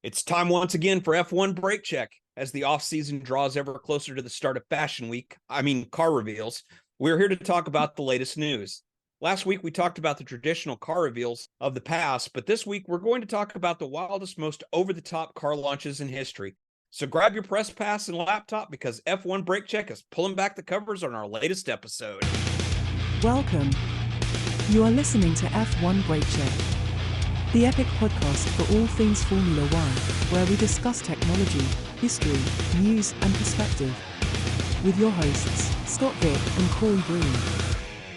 It's time once again for F1 Break Check as the off-season draws ever closer to the start of Fashion Week. Car reveals. We're here to talk about the latest news. Last week, we talked about the traditional car reveals of the past, but this week, we're going to talk about the wildest, most over-the-top car launches in history. So grab your press pass and laptop because F1 Break Check is pulling back the covers on our latest episode. Welcome. You are listening to F1 Break Check, the epic podcast for all things Formula One, where we discuss technology, history, news, and perspective. With your hosts, Scott Vick and Corey Breen.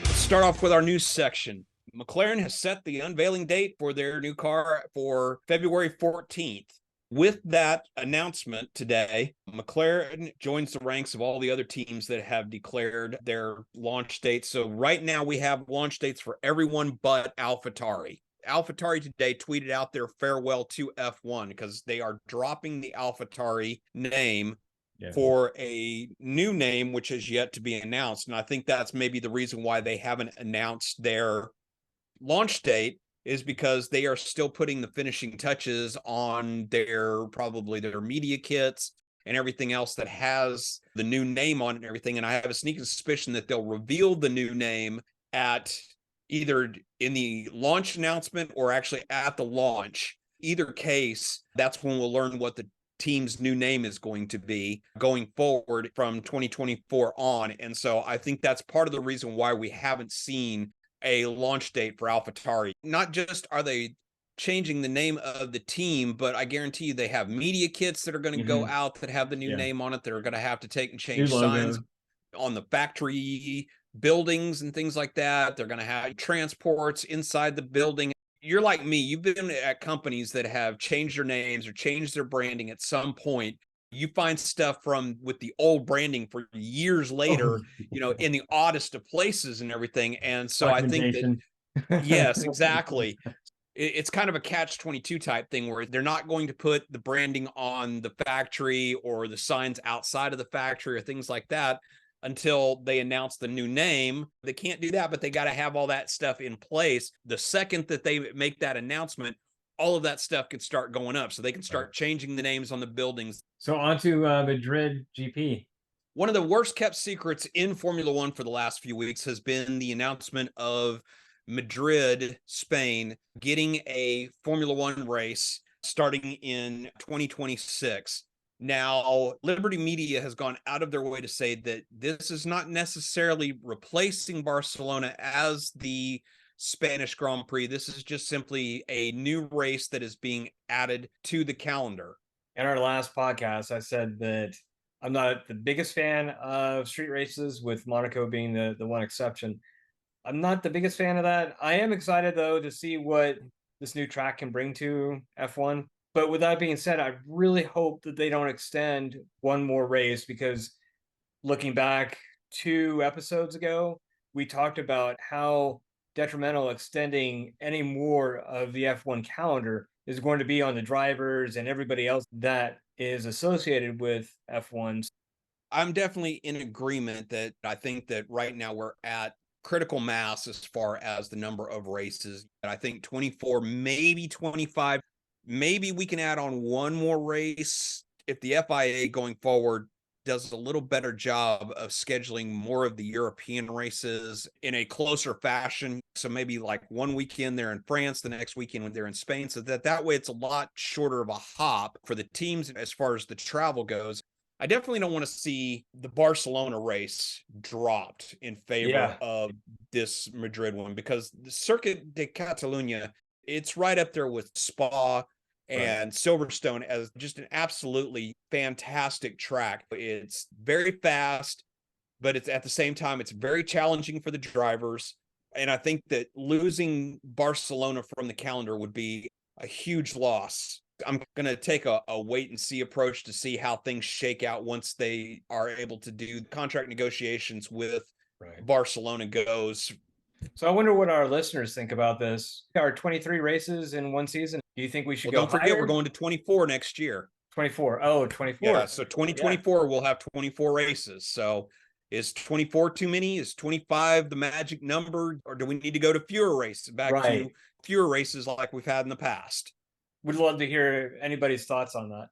Let's start off with our news section. McLaren has set the unveiling date for their new car for February 14th. With that announcement today, McLaren joins the ranks of all the other teams that have declared their launch dates. So right now we have launch dates for everyone but AlphaTauri. AlphaTauri today tweeted out their farewell to F1 because they are dropping the AlphaTauri name for a new name, which is yet to be announced. And I think that's maybe the reason why they haven't announced their launch date, is because they are still putting the finishing touches on probably their media kits and everything else that has the new name on it and everything. And I have a sneaking suspicion that they'll reveal the new name at either in the launch announcement or actually at the launch. Either case, that's when we'll learn what the team's new name is going to be going forward from 2024 on. And so I think that's part of the reason why we haven't seen a launch date for AlphaTauri. Not just are they changing the name of the team, but I guarantee you they have media kits that are going to go out that have the new name on it. They're going to have to take and change signs on the factory buildings and things like that. They're going to have transports inside the building. You're like me. You've been at companies that have changed their names or changed their branding at some point. You find stuff with the old branding for years later, in the oddest of places and everything. And so I think that, yes, exactly. It's kind of a catch-22 type thing where they're not going to put the branding on the factory or the signs outside of the factory or things like that until they announce the new name. They can't do that, but they got to have all that stuff in place. The second that they make that announcement, all of that stuff can start going up, so they can start changing the names on the buildings. So on to Madrid GP. One of the worst kept secrets in Formula One for the last few weeks has been the announcement of Madrid, Spain, getting a Formula One race starting in 2026. Now, Liberty Media has gone out of their way to say that this is not necessarily replacing Barcelona as the Spanish Grand Prix. This is just simply a new race that is being added to the calendar. In our last podcast, I said that I'm not the biggest fan of street races, with Monaco being the one exception. I'm not the biggest fan of that. I am excited, though, to see what this new track can bring to F1. But with that being said, I really hope that they don't extend one more race, because looking back 2 episodes ago, we talked about how detrimental extending any more of the F1 calendar is going to be on the drivers and everybody else that is associated with F1. I'm definitely in agreement that I think that right now we're at critical mass as far as the number of races. And I think 24, maybe 25, maybe we can add on one more race if the FIA going forward does a little better job of scheduling more of the European races in a closer fashion. So maybe like one weekend they're in France, the next weekend when they're in Spain, so that way it's a lot shorter of a hop for the teams as far as the travel goes. I definitely don't want to see the Barcelona race dropped in favor of this Madrid one, because the Circuit de Catalunya, it's right up there with Spa and Silverstone as just an absolutely fantastic track. It's very fast, but it's at the same time, it's very challenging for the drivers. And I think that losing Barcelona from the calendar would be a huge loss. I'm going to take a wait and see approach to see how things shake out once they are able to do contract negotiations with Barcelona goes. So I wonder what our listeners think about this. Our 23 races in one season. Do you think we should go don't forget, higher? We're going to 24 next year. 24. Oh, 24. Yeah, so 2024 we'll have 24 races. So is 24 too many? Is 25 the magic number? Or do we need to go to fewer races, back to fewer races like we've had in the past? Would love to hear anybody's thoughts on that.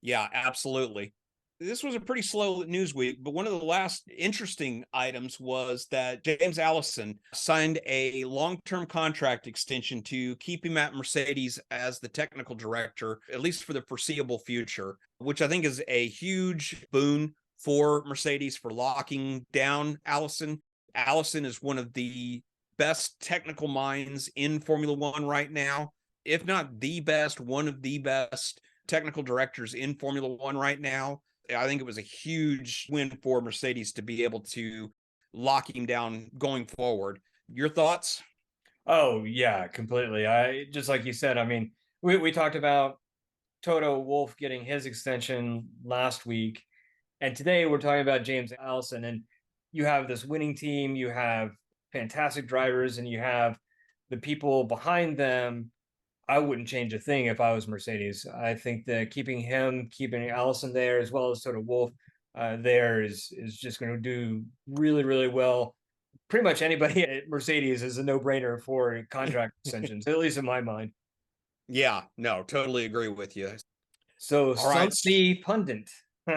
Yeah, absolutely. This was a pretty slow news week, but one of the last interesting items was that James Allison signed a long-term contract extension to keep him at Mercedes as the technical director, at least for the foreseeable future, which I think is a huge boon for Mercedes for locking down Allison. Allison is one of the best technical minds in Formula One right now, if not the best, one of the best technical directors in Formula One right now. I think it was a huge win for Mercedes to be able to lock him down going forward. Your thoughts? Oh yeah, completely. I just like you said. I mean, we talked about Toto Wolff getting his extension last week, and today we're talking about James Allison. And you have this winning team, you have fantastic drivers, and you have the people behind them. I wouldn't change a thing if I was Mercedes. I think that keeping Allison there as well as Toto Wolff there is just going to do really, really well. Pretty much anybody at Mercedes is a no-brainer for contract extensions, at least in my mind. Yeah, no, totally agree with you. So All right. Stump the Pundit.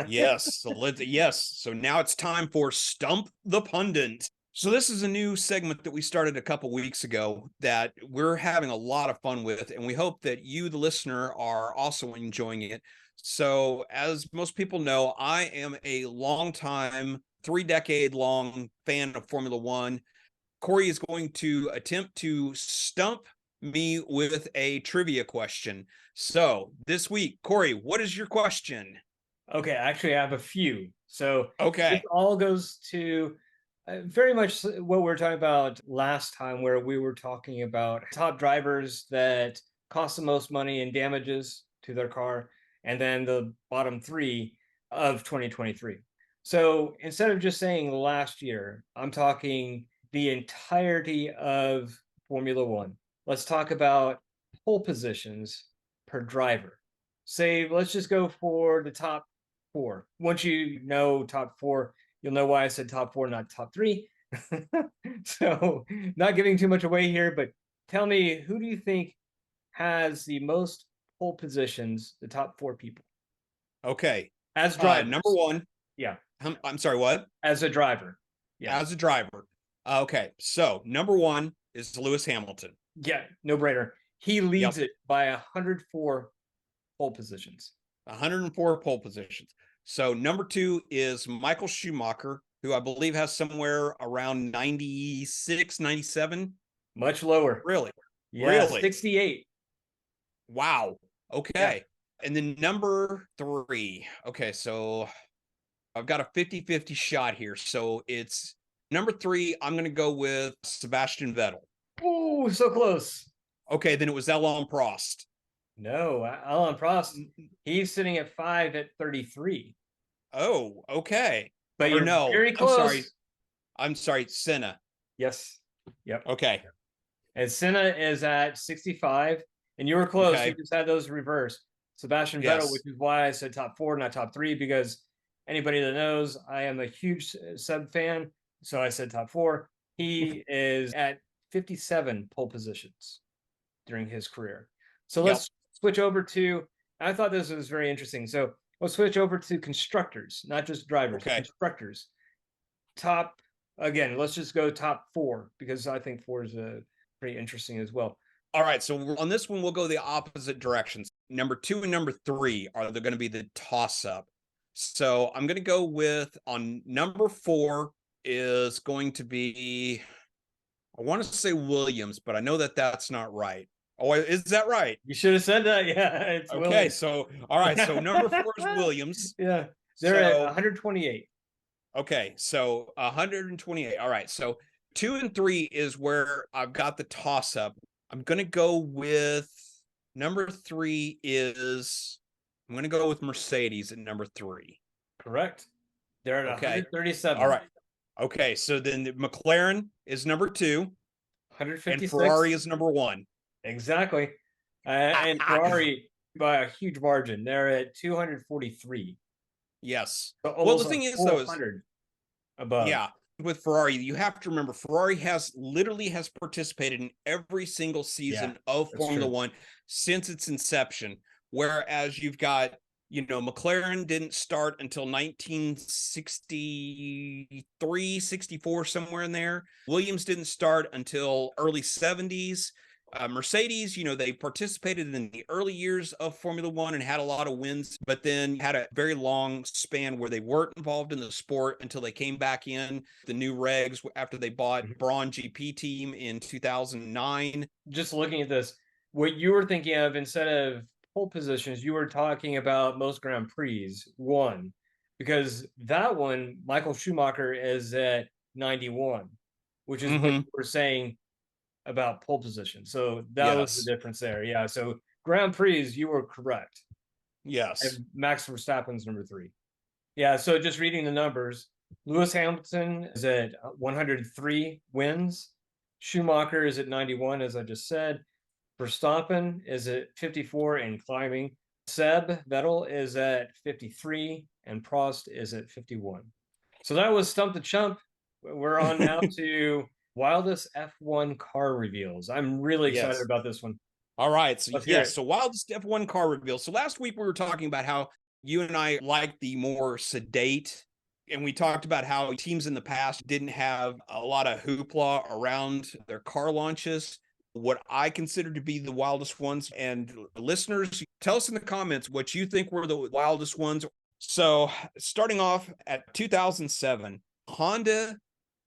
Yes. So now it's time for Stump the Pundit. So this is a new segment that we started a couple weeks ago that we're having a lot of fun with, and we hope that you, the listener, are also enjoying it. So as most people know, I am a longtime, 3-decade-long fan of Formula One. Corey is going to attempt to stump me with a trivia question. So this week, Corey, what is your question? Okay, actually, I have a few. So Okay. it all goes to very much what we were talking about last time, where we were talking about top drivers that cost the most money in damages to their car, and then the bottom three of 2023. So instead of just saying last year, I'm talking the entirety of Formula One. Let's talk about pole positions per driver. Say, let's just go for the top four. Once you know top four, you'll know why I said top four, not top three. So, not giving too much away here, but tell me, who do you think has the most pole positions, the top four people? Okay. As drivers. Number one. Yeah. I'm sorry, what? As a driver. Yeah. As a driver. Okay. So number one is Lewis Hamilton. Yeah, no brainer. He leads it by 104 pole positions. 104 pole positions. So number two is Michael Schumacher, who I believe has somewhere around 96, 97. Much lower. Really? Yeah, really? 68. Wow. Okay. Yeah. And then number three. Okay, so I've got a 50-50 shot here. So it's number three. I'm going to go with Sebastian Vettel. Oh, so close. Okay, then it was Alain Prost. No, Alain Prost. He's sitting at 5 at 33. Oh, okay. But you're no, very close. I'm sorry, Senna. Yes. Yep. Okay. And Senna is at 65, and you were close. Okay. You just had those reversed. Sebastian Vettel, which is why I said top four, not top three, because anybody that knows, I am a huge Seb fan, so I said top four. He is at 57 pole positions during his career. So let's switch over to, I thought this was very interesting. So let's switch over to constructors, not just drivers, constructors. Top, again, let's just go top four, because I think four is pretty interesting as well. All right, so on this one, we'll go the opposite directions. Number two and number three are going to be the toss-up. So I'm going to go with, on number four is going to be, I want to say Williams, but I know that that's not right. Oh, is that right? You should have said that. Yeah. It's okay. Williams. So, all right. So number four is Williams. Yeah. They're at 128. Okay. So 128. All right. So 2 and 3 is where I've got the toss up. I'm going to go with number 3 is, I'm going to go with Mercedes at number 3. Correct. They're at 137. All right. Okay. So then the McLaren is number 2. 156. And Ferrari is number 1. Exactly. And Ferrari by a huge margin. They're at 243. Yes. So well, the thing is, though, is above. Yeah. with Ferrari, you have to remember Ferrari literally has participated in every single season of Formula One since its inception. Whereas you've got, McLaren didn't start until 1963, 64, somewhere in there. Williams didn't start until early 70s. Mercedes, they participated in the early years of Formula One and had a lot of wins, but then had a very long span where they weren't involved in the sport until they came back in the new regs after they bought Braun GP team in 2009. Just looking at this, what you were thinking of instead of pole positions, you were talking about most Grand Prix won, because that one, Michael Schumacher is at 91, which is what you were saying about pole position. So that was the difference there. Yeah. So Grand Prix, you were correct. Yes. And Max Verstappen's number 3. Yeah. So just reading the numbers, Lewis Hamilton is at 103 wins. Schumacher is at 91, as I just said. Verstappen is at 54 and climbing. Seb Vettel is at 53 and Prost is at 51. So that was Stump the Chump. We're on now to wildest F1 car reveals. I'm really excited about this one. All right. So so wildest F1 car reveals. So last week we were talking about how you and I like the more sedate, and we talked about how teams in the past didn't have a lot of hoopla around their car launches. What I consider to be the wildest ones, and listeners, tell us in the comments what you think were the wildest ones. So starting off at 2007, Honda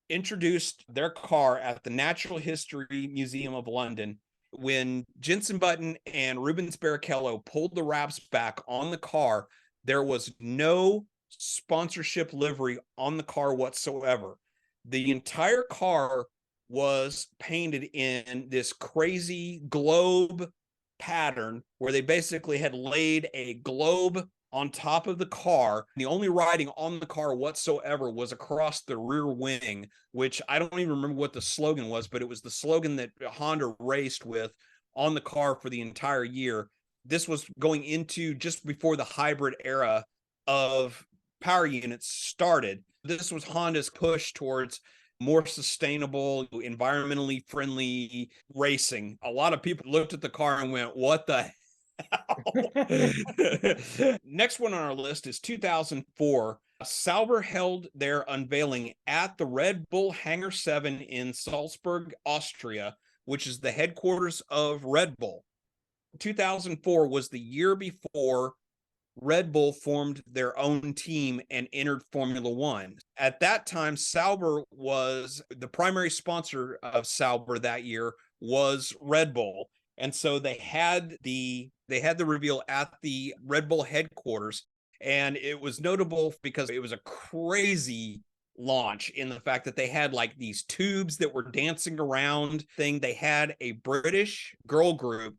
introduced their car at the Natural History Museum of London when Jenson Button and Rubens Barrichello pulled the wraps back on the car. There was no sponsorship livery on the car whatsoever. The entire car was painted in this crazy globe pattern where they basically had laid a globe on top of the car. The only writing on the car whatsoever was across the rear wing, which I don't even remember what the slogan was, but it was the slogan that Honda raced with on the car for the entire year. This was going into just before the hybrid era of power units started. This was Honda's push towards more sustainable, environmentally friendly racing. A lot of people looked at the car and went, what the hell? Next one on our list is 2004. Sauber held their unveiling at the Red Bull Hangar 7 in Salzburg, Austria, which is the headquarters of Red Bull. 2004 was the year before Red Bull formed their own team and entered Formula One. At that time, Sauber was the primary sponsor of Sauber that year was Red Bull. And so they had the reveal at the Red Bull headquarters, and it was notable because it was a crazy launch in the fact that they had like these tubes that were dancing around thing. They had a British girl group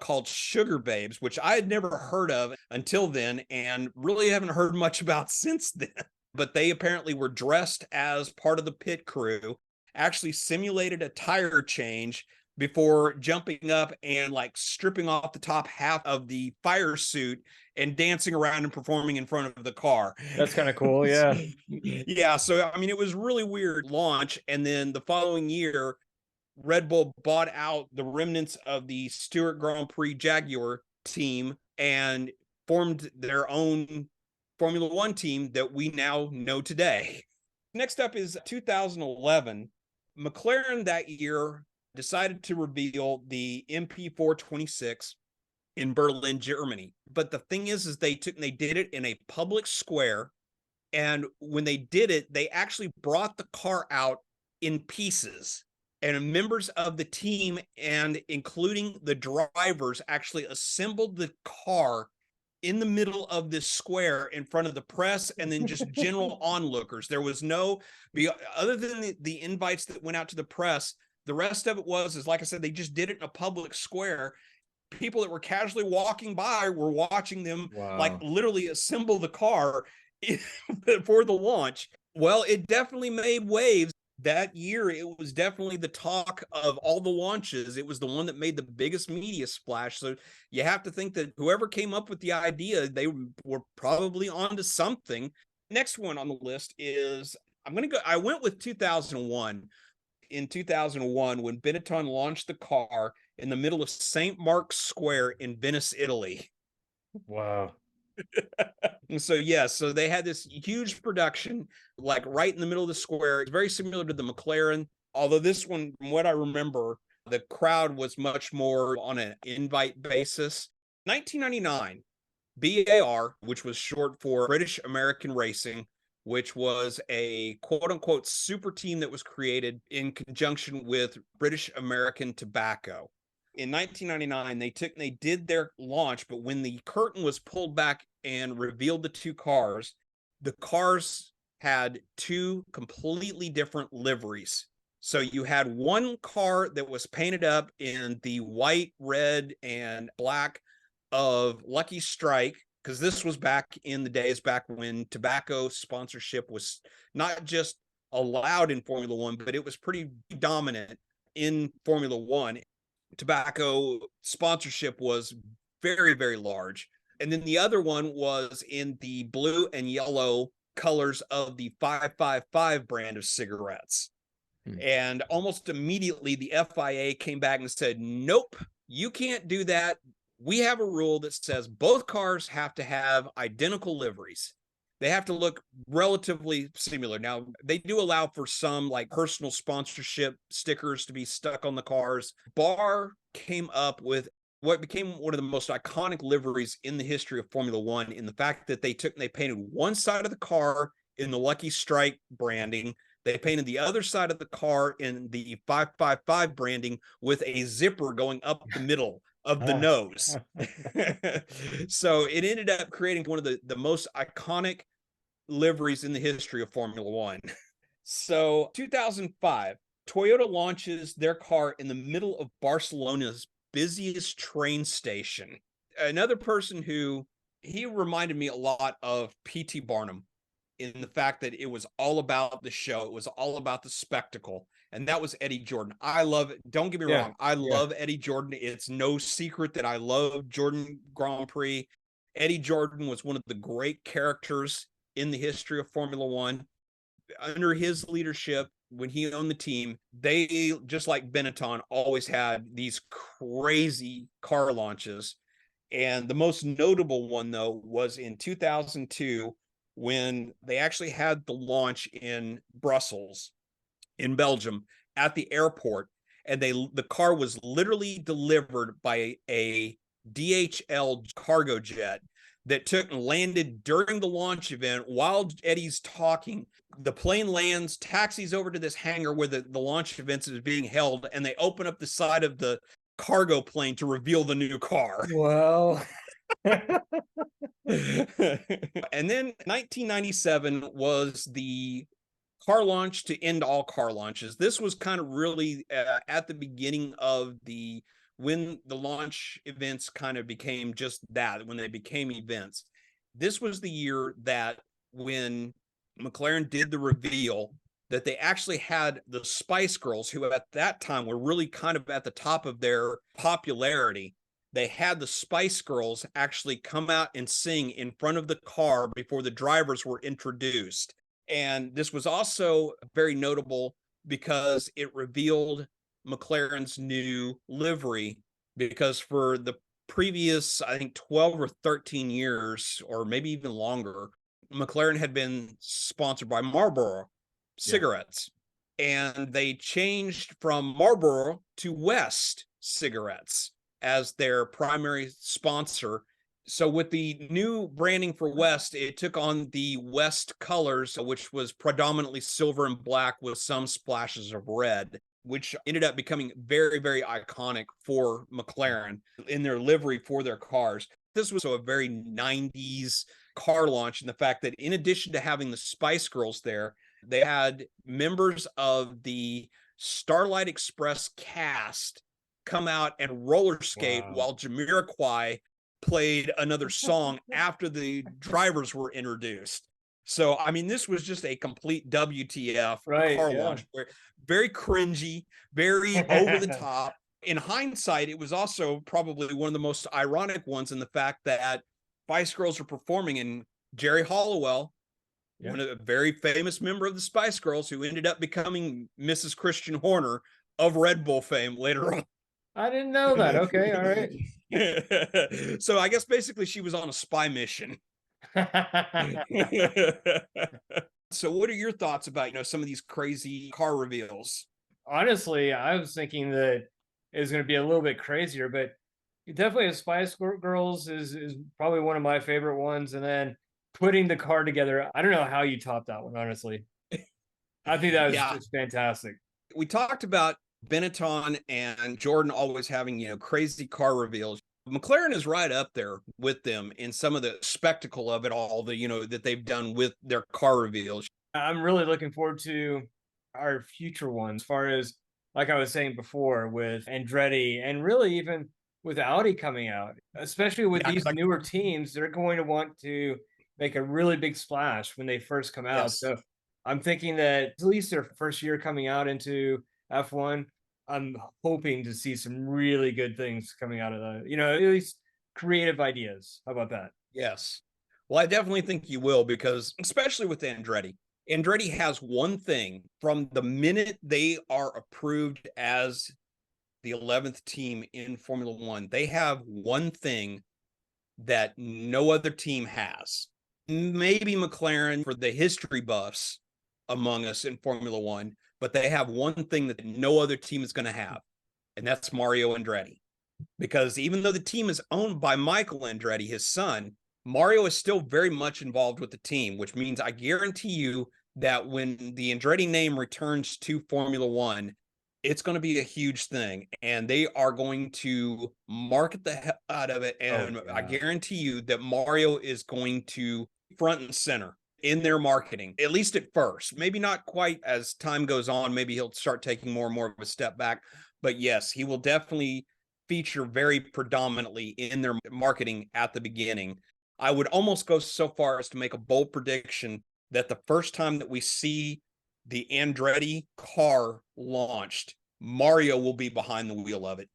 called Sugar Babes, which I had never heard of until then and really haven't heard much about since then. But they apparently were dressed as part of the pit crew, actually simulated a tire change before jumping up and like stripping off the top half of the fire suit and dancing around and performing in front of the car. That's kind of cool. Yeah. Yeah. So, I mean, it was really weird launch. And then the following year, Red Bull bought out the remnants of the Stewart Grand Prix Jaguar team and formed their own Formula One team that we now know today. Next up is 2011. McLaren that year decided to reveal the MP426 in Berlin, Germany. But the thing is they did it in a public square. And when they did it, they actually brought the car out in pieces. And members of the team, and including the drivers, actually assembled the car in the middle of this square in front of the press and then just general onlookers. There was no, other than the invites that went out to the press, the rest of it is like I said, they just did it in a public square. People that were casually walking by were watching them like literally assemble the car for the launch. Well, it definitely made waves. That year, it was definitely the talk of all the launches. It was the one that made the biggest media splash. So you have to think that whoever came up with the idea, they were probably onto something. Next one on the list is I went with 2001. In 2001, when Benetton launched the car in the middle of St. Mark's Square in Venice, Italy. Wow. So yes, so they had this huge production, like right in the middle of the square. It's very similar to the McLaren, although this one, from what I remember, the crowd was much more on an invite basis. 1999, BAR, which was short for British American Racing, which was a quote unquote super team that was created in conjunction with British American Tobacco. In 1999, they did their launch, but when the curtain was pulled back and revealed the two cars, the cars had two completely different liveries. So you had one car that was painted up in the white, red, and black of Lucky Strike, because this was back in the days back when tobacco sponsorship was not just allowed in Formula One, but it was pretty dominant in Formula One. Tobacco sponsorship was very, very large. And then the other one was in the blue and yellow colors of the 555 brand of cigarettes. And almost immediately, the FIA came back and said, nope, you can't do that. We have a rule that says both cars have to have identical liveries. They have to look relatively similar. Now, they do allow for some like personal sponsorship stickers to be stuck on the cars. BAR came up with what became one of the most iconic liveries in the history of Formula One, in the fact that they painted one side of the car in the Lucky Strike branding. They painted the other side of the car in the 555 branding with a zipper going up the middle of the nose. So it ended up creating one of the most iconic liveries in the history of Formula One. So 2005, Toyota launches their car in the middle of Barcelona's busiest train station. Another person who, he reminded me a lot of P.T. Barnum, in the fact that it was all about the show. It was all about the spectacle. And that was Eddie Jordan. I love it. Don't get me wrong. I love Eddie Jordan. It's no secret that I love Jordan Grand Prix. Eddie Jordan was one of the great characters in the history of Formula One. Under his leadership, when he owned the team, they, just like Benetton, always had these crazy car launches. And the most notable one, though, was in 2002, when they actually had the launch in Brussels, in Belgium, at the airport. And the car was literally delivered by a DHL cargo jet that took and landed during the launch event while Eddie's talking. The plane lands, taxis over to this hangar where the launch event is being held, and they open up the side of the cargo plane to reveal the new car. Well. And then 1997 was the car launch to end all car launches. This was kind of really at the beginning of when the launch events kind of became just that, when they became events. This was the year that when McLaren did the reveal that they actually had the Spice Girls, who at that time were really kind of at the top of their popularity. They had the Spice Girls actually come out and sing in front of the car before the drivers were introduced. And this was also very notable because it revealed McLaren's new livery, because for the previous, I think, 12 or 13 years, or maybe even longer, McLaren had been sponsored by Marlboro cigarettes. And they changed from Marlboro to West cigarettes as their primary sponsor. So with the new branding for West, it took on the West colors, which was predominantly silver and black with some splashes of red, which ended up becoming very, very iconic for McLaren in their livery for their cars. This was a very 90s car launch in the fact that in addition to having the Spice Girls there, they had members of the Starlight Express cast come out and roller skate while Jamiroquai played another song after the drivers were introduced. So, I mean, this was just a complete WTF car launch. Very cringy, very over the top. In hindsight, it was also probably one of the most ironic ones in the fact that Spice Girls are performing, and Jerry Halliwell, Yeah. one of the very famous member of the Spice Girls who ended up becoming Mrs. Christian Horner of Red Bull fame later on. I didn't know that. Okay, all right. So I guess basically she was on a spy mission. So what are your thoughts about, some of these crazy car reveals? Honestly, I was thinking that it was going to be a little bit crazier, but definitely Spice Girls is probably one of my favorite ones. And then putting the car together, I don't know how you top that one, honestly. I think that was just fantastic. We talked about Benetton and Jordan always having, crazy car reveals. McLaren is right up there with them in some of the spectacle of it all, that they've done with their car reveals. I'm really looking forward to our future ones, as far as, like I was saying before, with Andretti and really even with Audi coming out, especially with these newer teams. They're going to want to make a really big splash when they first come out. Yes. So I'm thinking that at least their first year coming out into F1, I'm hoping to see some really good things coming out of that, at least creative ideas. How about that? Yes. Well, I definitely think you will, because especially with Andretti has one thing from the minute they are approved as the 11th team in Formula One. They have one thing that no other team has. Maybe McLaren for the history buffs among us in Formula One, but they have one thing that no other team is going to have, and that's Mario Andretti. Because even though the team is owned by Michael Andretti, his son, Mario is still very much involved with the team, which means I guarantee you that when the Andretti name returns to Formula One, it's going to be a huge thing, and they are going to market the hell out of it. And I guarantee you that Mario is going to front and center in their marketing, at least at first. Maybe not quite as time goes on. Maybe he'll start taking more and more of a step back. But yes, he will definitely feature very predominantly in their marketing at the beginning. I would almost go so far as to make a bold prediction that the first time that we see the Andretti car launched, Mario will be behind the wheel of it.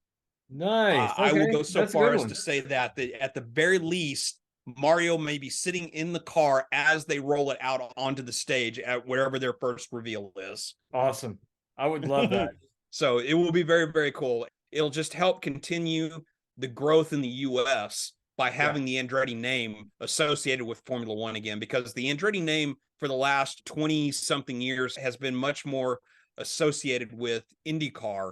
Nice. I will go so far as to say that at the very least, Mario may be sitting in the car as they roll it out onto the stage at wherever their first reveal is. Awesome. I would love that. So it will be very, very cool. It'll just help continue the growth in the US by having the Andretti name associated with Formula One again, because the Andretti name for the last 20-something years has been much more associated with IndyCar.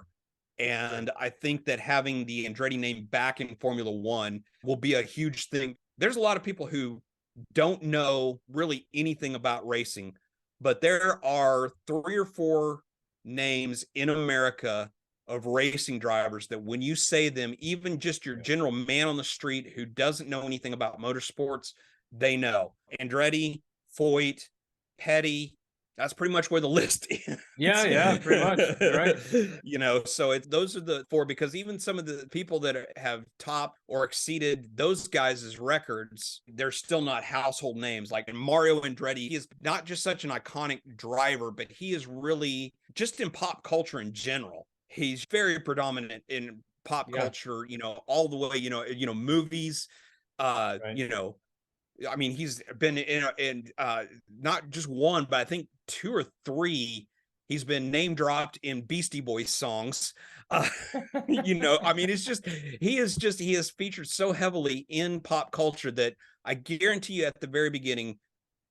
And I think that having the Andretti name back in Formula One will be a huge thing. There's a lot of people who don't know really anything about racing, but there are 3 or 4 names in America of racing drivers that when you say them, even just your general man on the street who doesn't know anything about motorsports, they know. Andretti, Foyt, Petty, that's pretty much where the list is. Yeah, pretty much. You're right. So those are the 4, because even some of the people that have topped or exceeded those guys' records, they're still not household names. Like Mario Andretti, he is not just such an iconic driver, but he is really just in pop culture in general. He's very predominant in pop culture, all the way, movies, I mean, he's been in not just one, but I think 2 or 3. He's been name dropped in Beastie Boys songs. I mean, he has featured so heavily in pop culture that I guarantee you at the very beginning,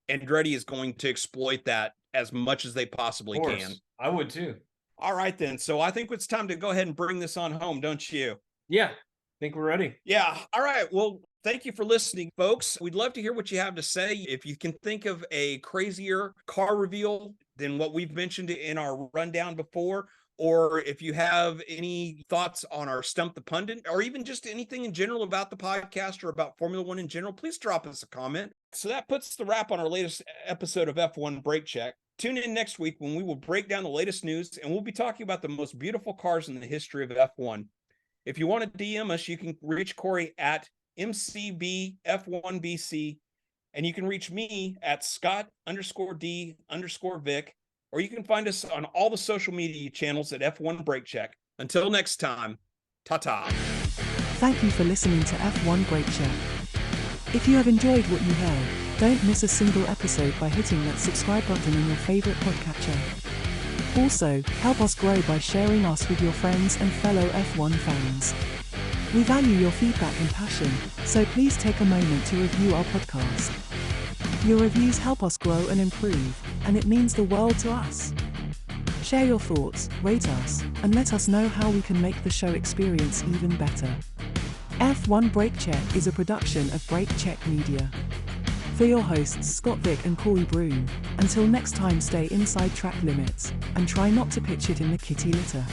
Andretti is going to exploit that as much as they possibly can. I would too. All right, then. So I think it's time to go ahead and bring this on home, don't you? Yeah, I think we're ready. Yeah. All right. Well, thank you for listening, folks. We'd love to hear what you have to say. If you can think of a crazier car reveal than what we've mentioned in our rundown before, or if you have any thoughts on our Stump the Pundit, or even just anything in general about the podcast or about Formula One in general, please drop us a comment. So that puts the wrap on our latest episode of F1 Brake Check. Tune in next week when we will break down the latest news, and we'll be talking about the most beautiful cars in the history of F1. If you want to DM us, you can reach Corey at MCBF1BC, and you can reach me at Scott_D_Vic, or you can find us on all the social media channels at F1 Brake Check. Until next time, ta-ta. Thank you for listening to F1 Brake Check. If you have enjoyed what you heard, Don't miss a single episode by hitting that subscribe button in your favorite podcatcher. Also, help us grow by sharing us with your friends and fellow F1 fans. We value your feedback and passion, so please take a moment to review our podcast. Your reviews help us grow and improve, and it means the world to us. Share your thoughts, rate us, and let us know how we can make the show experience even better. F1 Brake Check is a production of Brake Check Media. For your hosts Scott Vick and Corey Broom, until next time, stay inside track limits, and try not to pitch it in the kitty litter.